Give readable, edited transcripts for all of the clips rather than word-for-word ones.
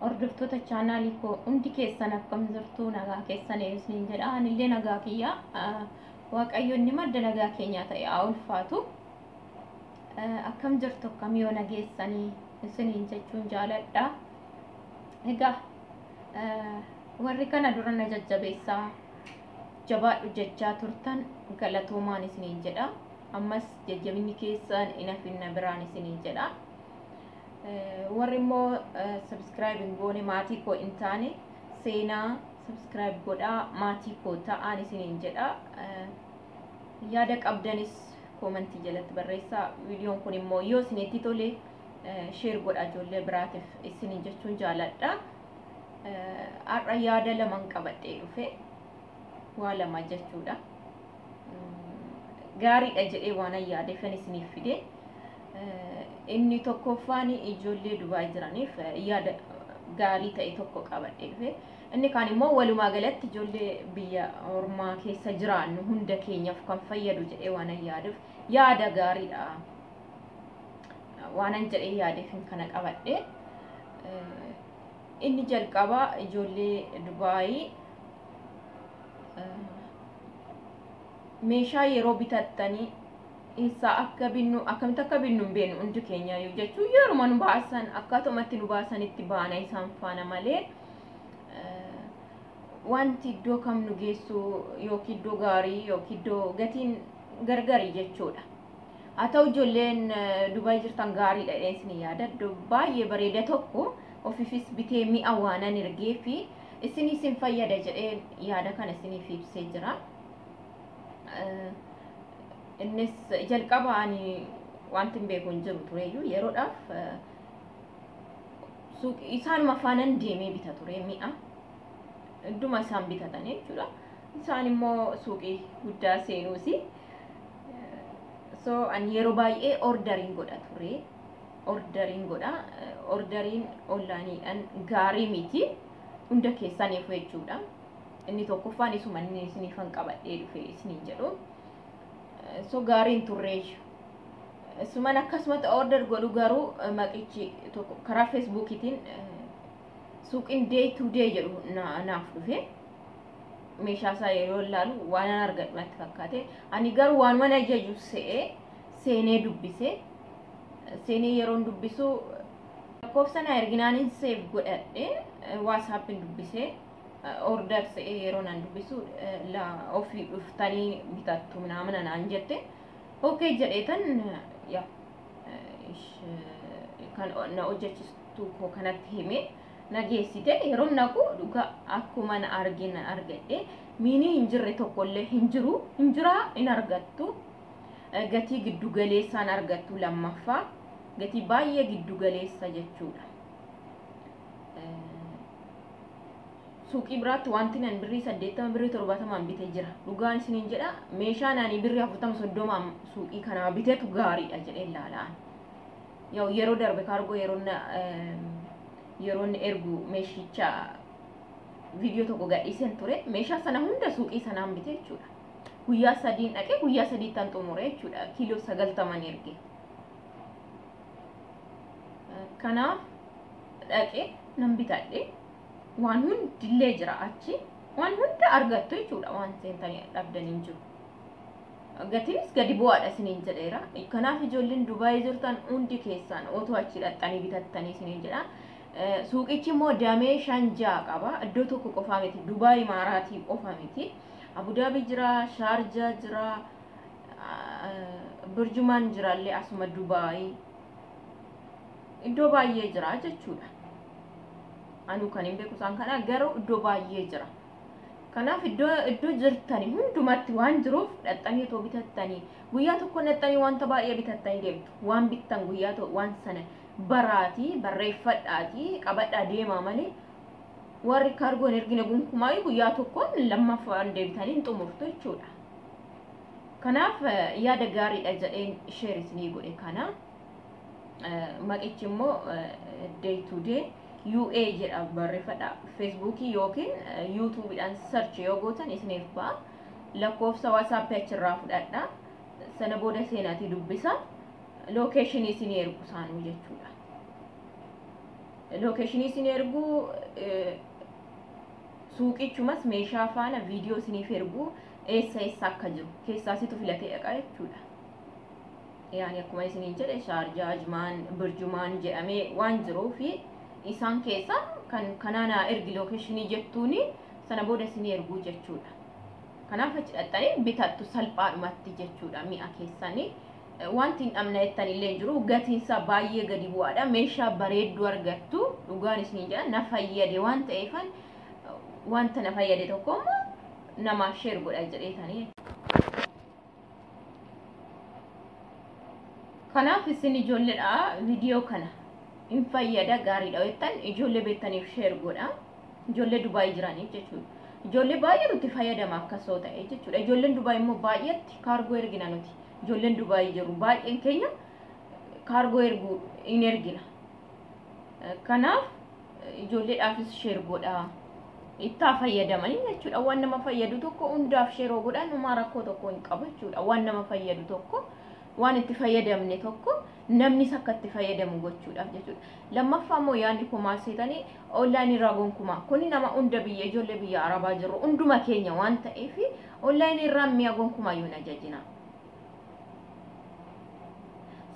hordoftoota chaanaalii koo hundi keessan akkam jirtu nagaa keessan isiniin jedha anillee nagaa kiyya waaqayyoon ni madda nagaa keenyaa ta'e haa ulfaatu akkam jirtu akkam yoo nageessanii isiniin jechuun jaaladha egaa warri kana dura na jajjabeessaa jabaadhu jechaa turtan galatoomaan isiniin jedha ammas jajjabinni keessan inafinna biraan isiniin jedha warri immoo subscribing goone maatii koo hin taane seenaa subscribe godhaa maatii koo ta'an isiniin jedha yaada qabdanis koomentii jalatti barreessaa viidiyoon kun immoo yoo isinitti tole share godhaa ijoollee biraatiif isiniin jechuun jaaladha har'a yaada lamaan qabadhee dhufe waa lama jechuudha gaariidha jedhee waan yaadeefan isiniif fide inni tokkoffaan ijoollee Dubaay jiraniif yaada gaarii ta'e tokko qabadhee dhufe inni kaan immoo walumaa galatti ijoollee biyya ormaa keessa jiraannu hunda keenyaaf kan fayyadu jedhee waan yaaduuf yaada gaariidha waan jedhee yaadeef kana qabadhee inni jalqabaa ijoollee Dubaay meeshaa yeroo bitattanii isa akka binnu akkamitti akka binnu beenu hundi keenya yoo jechuu yeruma nu baasan akkaatumatti nu baasanitti baana isaan faana malee wanti iddoo kam nu geessu yookiin iddoo gaarii yookiin iddoo gatiin gargarii jechuudha haa ta'u ijoolleen Dubaay jirtan gaariidha isin yaada iddoo baay'ee bareeda tokko ofiifis bitee mi'a waanan ergee fi isin fayyada jedhee yaada kana isiniif ibsee jira innis jalqabaani wanti beekun jiru tureeyyuu yeroodhaaf suuqii isaanuma faanan deemee bita ture mi'a idduma isaan bitatan jechuudha isaan immoo suuqii guddaa seenuusi so an yeroo baay'ee orderiin godha ture orderiin onlaayiniidhaan gaarii miti hunda keessaniif jechuudha inni tokkoffaan isuma inni isiniifan qabadhee dhufe isiniin jedhu so gaariin turreeshu isuman akkasumatti order godhu garuu maqichi tokko karaa facebookitiin suuqiin day to day jedhu naaf dhufe meeshaa isaa yeroo ilaalu waan argadhu natti fakkaate ani garuu waan mana ajaju seenee dubbise seenee yeroon dubbisu lakkoofsa na erginaanin save godhadhe whatsappin dubbise order yeroo nan dubbisu la ofii dhuftanii bitattu naamna naan jette okay jedheetan ya kan na hojjechistu koo kanatti hime nageessite yeroo naqu dhuga akkuma na argadhe miini hinjirre tokkollee hinjira in argattu gatii giddu galeessaan argattu lammaffaa gatii baay'ee giddu galeessa jechuudha suuqii biraatti wanti nan birrii 80 birrii 70 bitee jira dhugaan isiniin jedha meeshaa naani birrii 40 30 suuqii kana biteetu gaariidha jedhee ilaalaan yoo yeroo darbe kaargoo yeroon ergu meeshicha viidiyoo tokko gadhiisen ture meeshaa sana hunda suuqii sanaan bitee jechuudha guyyaa 3 dhaqee guyyaa 3 tan xumure jechuudha kiiloo 90 erge kanaaf dhaqee nan bitadhe waan hundillee jira achi waan hunda argattu jechuudha waan seentanii dhabdanii jiru gatiinis gadi bu'aadha isiniin jedheera kanaaf ijoolleen Dubaay jirtan hundi keessan otoo achi dhaxxanii bitattanii isiniin jedha suuqichi immoo damee 5 qaba iddoo tokko qofaa miti Dubaay Maaraatii qofaa miti Abu Dhabi jira Sharjah jira Burjumaan jirallee asuma Dubaay iddoo baay'ee jira jechuudha anu kan hin beeku isaan kana garuu iddoo baay'ee jira kanaaf iddoo jirtanii hundumatti waan jiruuf dhaxxanii otoo bitattanii guyyaa tokko dhaxxanii wanta baay'ee bitattanii deemtu waan bittan guyyaa tokko waan sana baraatii barreeffadhaatii qabadhaa deemaa malee warri kaargoon ergine gunkumaa guyyaa tokkoon lammaffaan deebitanii hin xumurtu jechuudha kanaaf yaada gaariidha jedheen share isinii godhe kana maqichi immoo day to day UA jedha barreeffadha Facebook yookiin YouTube dhaan search yoo gootan isiniif ba'a lakkoofsa WhatsApp achirraa fudhadha sana booda seenaatii dubbisa location isinii ergu isaanuu jechuudha location isin ergu suuqichumas meeshaa faana viidiyoo isiniif ergu eessa akka jiru keessaasitu filatee dhaqa jechuudha. Yani akkuma isiniin jedhe Shaarjaa, Ajmaan, Birjumaan jedhamee waan jiruufi isaan keessa kanaana ergi locationii jettuuni sana booda isinii erguu jechuudha. Kanaaf achi dhaxxanii bitattu salphaadhumatti jechuudha mi'a keessanii. Wanti hin dhabne jettanillee jiru gatiinsaa baay'ee gadi bu'aadha. Meeshaa bareedduu argattu dhugaan isiniin jedha na fayyade waan ta'eefan wanta na fayyade tokko namaaf sheer godha jedheetanii. Kanaaf isin ijoolleedha viidiyoo kana hin fayyada gaariidha jettan ijoollee beektaniif sheer godha. Ijoollee Dubaay jiraniif jechuudha. Ijoollee baay'ee nuti fayyadama akkasoo ta'e jechuudha. Ijoolleen Dubaay immoo baay'eetti kaargoo ergina nuti. Ijoolleen Dubaay jiru baay'een keenya kaargoo erguu hin ergina. Kanaaf ijoolleedhaafis sheer godha. Itti fayyadamanii jechuudha. Waan nama fayyadu tokko hundaaf sheer godha nama rakkoo tokko hin qabu jechuudha. Waan nama fayyadu tokko waan itti fayyadamne tokko namni akka itti fayyadamu gochuudhaaf jechuudha. Lammaffaa immoo yaadni kumaa seetanii online irraa gonkumaa kuni nama hunda biyya ijoollee biyya Arabaa jiru hunduma keenya waan ta'eef online irraa mi'a gonkumaa yoo najajina.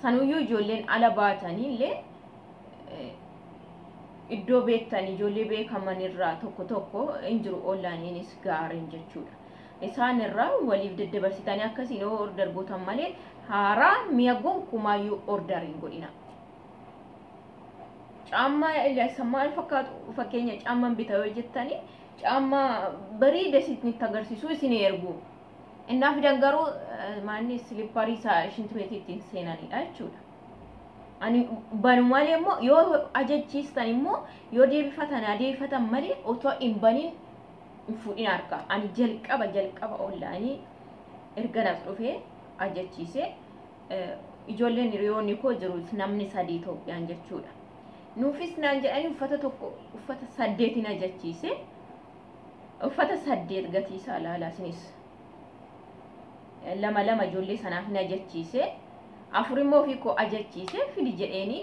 Sanuyyuu ijoolleen ala baatanii illee iddoo beektanii ijoollee beekaman irraa tokko hin jiru onlineenis gaariin jechuudha. Isaan irraa waliif daddabarsitanii akkasiin order gootan malee haaraa mi'a gonkumaayyuu orderiin godhina. Caammaa ilaalcha maal fakkaatu fakkeenya caammaan bitaa yoo jettanii caammaa bareeda isinitti agarsiisu isin ergu. Innaaf dangaruu maanni slipperii isaa shintimeetiitiin seenanidha jechuudha. Ani banumalee immoo yoo ajachiistan immoo yoo deebifatan malee otoo hin baniin hin fuudhin harka. Ani jalqaba ollaanii erganas dhufee ajachiisee ijoolleen hiriyoonni koo jiru namni 3 Itoophiyaan jechuudha. Nuufis naan jedhanii uffata 8 ajachiisee uffata 8 gatii isaa ilaalaa isinis. Lama ijoollee sanaaf na ajachiisee afur immoo ofii koo ajachiisee fidi jedheeni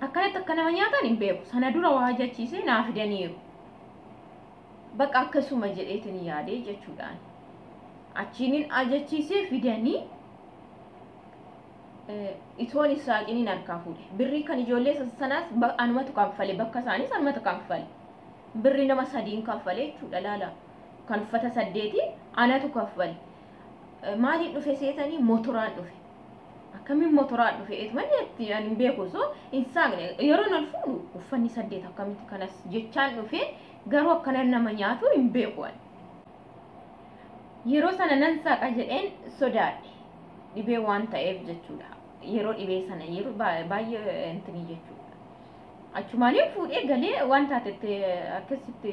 akkanatti akka nama nyaatan hin beeku. Sana dura waa ajachiisee naa fidaniiru. Bakka akkasuma jedheetiin yaadee jechuudhaan. Achiinin ajachiisee fidanii itoon isaaqiniin harkaa fuudhe. Birrii kan ijoollee sanaas anumatu kanfale bakka isaanis anumatu kanfale. Birrii nama 3 kanfale jechuudha laala. Kan uffata 8 anatu kanfale. Maaliin dhufe seetanii motoraan dhufe. Akkamiin motoraan dhufe eetmanii ani hin beeku so hin saagne yeroo nan fuudhu uffanni 8 akkamitti kanas jechaan dhufe garuu akkana nama nyaatu hin beeku. Yeroo sana nan saaqa jedheen sodaadhe. Dhibee waan ta'eef jechuudha. Yeroo dhibee sana yeroo baay'ee intini jechuudha. Achumaanii fuudhee galee waan taatetti akkasitti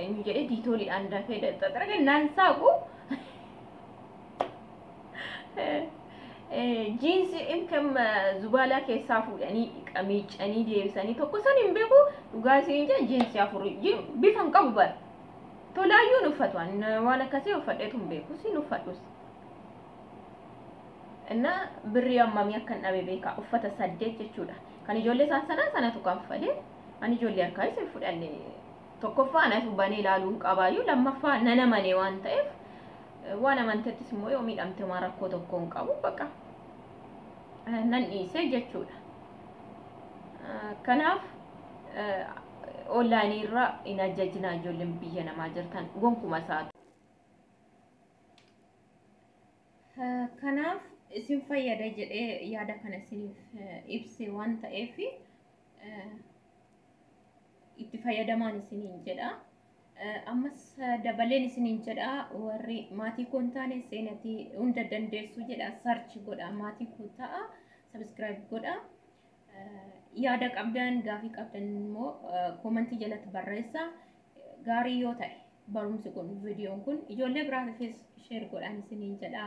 inni jedhee diitooliidhaan dafee xaxarage nan saaqu. Jeans imkam zubaalaa keessaa fuudhanii qamiicanii deebisanii tokko san hin beeku dhugaa isin jeans afur bifan qabu bar. Tolaayyuun uffatu waan akkasii uffadheetu hin beeku sin uffadhus. Inna birrii ammamii akkan dhabe beeka uffata 8 jechuudha. Kan ijoollee sanatu kanfale ani ijoollee harkaa isin fudhanne tokkoffaa anatu banee ilaaluun qabaayyuu lammaffaa nana manee waan ta'eef waan amanteettis immoo yoo miidhamte maa rakkoo tokko hin qabu bakka nan dhiise jechuudha. Kanaaf online irraa hin ajajinaa ijoolleen biyya namaa jirtan gonkuma isaati. Kanaaf isin fayyada jedhee yaada kana isiniif ibse waan ta'eef itti fayyadamaan isiniin jedha. Ammas dabaleen isiniin jedha warri maatii kontaane seenatii hunda dandeessu jedha search godha maatii kutaa subscribe godha. Yaada qabdan gaafii qabdan immoo commenti jalatti barreessa. Gaarii yoo ta'e barumsi kun viidiyoon kun ijoollee biraatiifis share godhaan isiniin jedha.